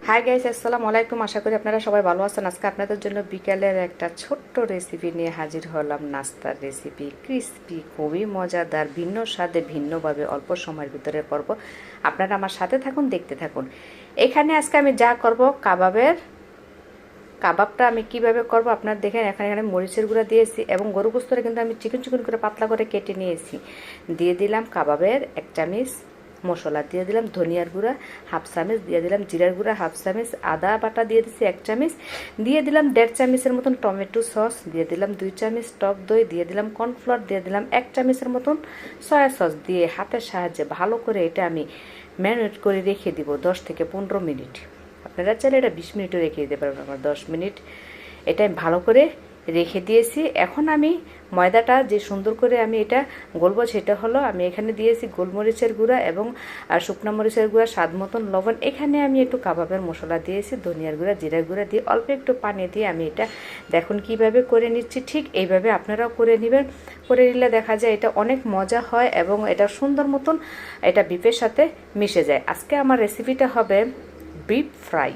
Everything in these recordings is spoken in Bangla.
হাই গাইস, আসসালামু আলাইকুম। আশা করি আপনারা সবাই ভালো আছেন। আজকে আপনাদের জন্য বিকেলের একটা ছোট্ট রেসিপি নিয়ে হাজির হলাম। নাস্তার রেসিপি, ক্রিস্পি, খুবই মজাদার, ভিন্ন স্বাদে, ভিন্নভাবে অল্প সময়ের ভিতরে করব। আপনারা আমার সাথে থাকুন, দেখতে থাকুন। এখানে আজকে আমি যা করব, কাবাবটা আমি কিভাবে করব আপনারা দেখেন। এখানে মরিচের গুঁড়া দিয়েছি এবং গরু গোস্তটা কিন্তু আমি চিকন চিকন করে পাতলা করে কেটে নিয়েছি। দিয়ে দিলাম কাবাবের 1 চামচ মশলা, দিয়ে দিলাম ধনিয়ার গুঁড়া 1/2 চামচ, দিয়ে দিলাম জিরার গুঁড়া 1/2 চামচ, আদা বাটা দিয়ে দিচ্ছি 1 চামচ, দিয়ে দিলাম 1.5 চামচের মতন টমেটো সস, দিয়ে দিলাম 2 চামচ টক দই, দিয়ে দিলাম কর্নফ্লাওয়ার, দিয়ে দিলাম 1 চামচের মতন সয়া সস দিয়ে হাতের সাহায্যে ভালো করে এটা আমি ম্যারিনেট করে রেখে দিব 10 থেকে 15 মিনিট। আপনারা চাইলে এটা 20 মিনিটও রেখে দিতে পারবেন। আমার 10 মিনিট এটা আমি ভালো করে রেখে দিয়েছি। এখন আমি ময়দাটা যে সুন্দর করে আমি এটা গলবো, সেটা হলো আমি এখানে দিয়েছি গোলমরিচের গুঁড়া এবং শুকনো মরিচের গুঁড়া, স্বাদ মতন লবণ। এখানে আমি একটু কাবাবের মশলা দিয়েছি, ধনিয়ার গুঁড়া, জিরার গুঁড়া দিয়ে অল্প একটু পানি দিয়ে আমি এটা দেখুন কিভাবে করে নিচ্ছি। ঠিক এইভাবে আপনারাও করে নেবেন। করে নিলে দেখা যায় এটা অনেক মজা হয় এবং এটা সুন্দর মতন এটা বিফের সাথে মিশে যায়। আজকে আমার রেসিপিটা হবে বিফ ফ্রাই।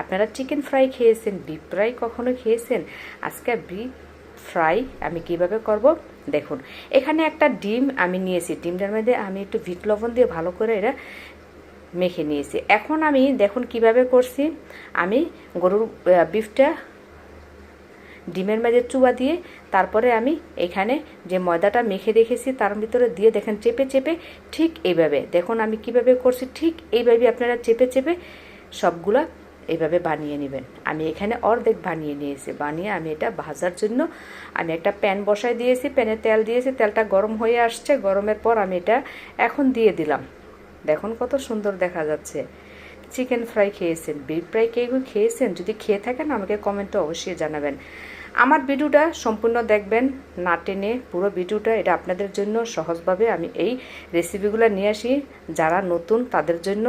আপনারা চিকেন ফ্রাই খেয়েছেন, বিফ ফ্রাই কখনো খেয়েছেন? আজকে বিফ ফ্রাই আমি কিভাবে করব দেখুন। এখানে একটা ডিম আমি নিয়েছি, ডিমটার মধ্যে আমি একটু বিট লবণ দিয়ে ভালো করে এটা মেখে নিয়েছি। এখন আমি দেখুন কিভাবে করছি। আমি গরুর বিফটা ডিমের মাঝে চুবা দিয়ে তারপরে আমি এখানে যে ময়দাটা মেখে রেখেছি তার ভিতরে দিয়ে দেখেন চেপে চেপে ঠিক এইভাবে দেখুন আমি কিভাবে করছি। ঠিক এইভাবে আপনারা চেপে চেপে সবগুলা এইভাবে বানিয়ে নেবেন। আমি এখানে অর্ধেক বানিয়ে নিয়েছি। বানিয়ে আমি এটা ভাজার জন্য আমি একটা প্যান বসায় দিয়েছি, প্যানে তেল দিয়েছি, তেলটা গরম হয়ে আসছে। গরমের পর আমি এটা এখন দিয়ে দিলাম। দেখুন কত সুন্দর দেখা যাচ্ছে। চিকেন ফ্রাই খেয়েছেন, বিফ ফ্রাই কেউ খেয়েছেন? যদি খেয়ে থাকেন আমাকে কমেন্টে অবশ্যই জানাবেন। আমার ভিডিওটা সম্পূর্ণ দেখবেন, না টেনে পুরো ভিডিওটা। এটা আপনাদের জন্য সহজভাবে আমি এই রেসিপিগুলো নিয়ে আসি যারা নতুন তাদের জন্য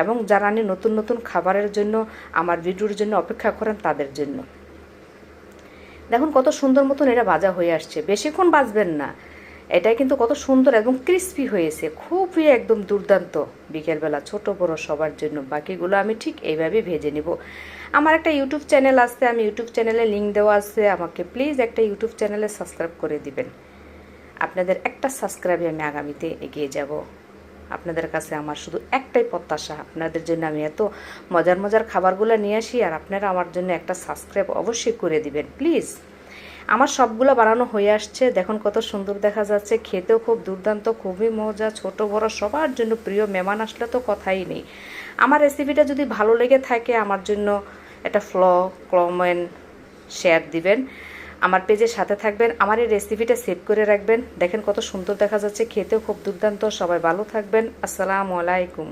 এবং যারা নতুন নতুন খাবারের জন্য আমার ভিডিওর জন্য অপেক্ষা করেন তাদের জন্য। দেখুন কত সুন্দর মতন এটা ভাজা হয়ে আসছে, বেশিক্ষণ ভাজবেন না। এটা কিন্তু কত সুন্দর এবং ক্রিস্পি হয়েছে, খুবই একদম দুর্দান্ত। বিকেলবেলা ছোট বড় সবার জন্য। বাকিগুলো আমি ঠিক এইভাবে ভেজে নিব। আমার একটা ইউটিউব চ্যানেল আছে, আমি ইউটিউব চ্যানেলে লিঙ্ক দেওয়া আছে। আমাকে প্লিজ একটা ইউটিউব চ্যানেলে সাবস্ক্রাইব করে দিবেন। আপনাদের একটা সাবস্ক্রাইবে আমি আগামীতে এগিয়ে যাব। আপনাদের কাছে আমার শুধু একটাই প্রত্যাশা, আপনাদের জন্য আমি এত মজার মজার খাবারগুলো নিয়ে আসি আর আপনারা আমার জন্য একটা সাবস্ক্রাইব অবশ্যই করে দিবেন প্লিজ। আমার সবগুলো বানানো হয়ে আসছে, দেখুন কত সুন্দর দেখা যাচ্ছে। খেতেও খুব দুর্দান্ত, খুবই মজা, ছোট বড় সবার জন্য প্রিয়। মেহমান আসলে তো কথাই নেই। আমার রেসিপিটা যদি ভালো লেগে থাকে আমার জন্য একটা কমেন্ট শেয়ার দিবেন। আমার পেজের সাথে থাকবেন, আমার এই রেসিপিটা সেভ করে রাখবেন। দেখেন কত সুন্দর দেখা যাচ্ছে, খেতেও খুব দুর্দান্ত। সবাই ভালো থাকবেন। আসসালামু আলাইকুম।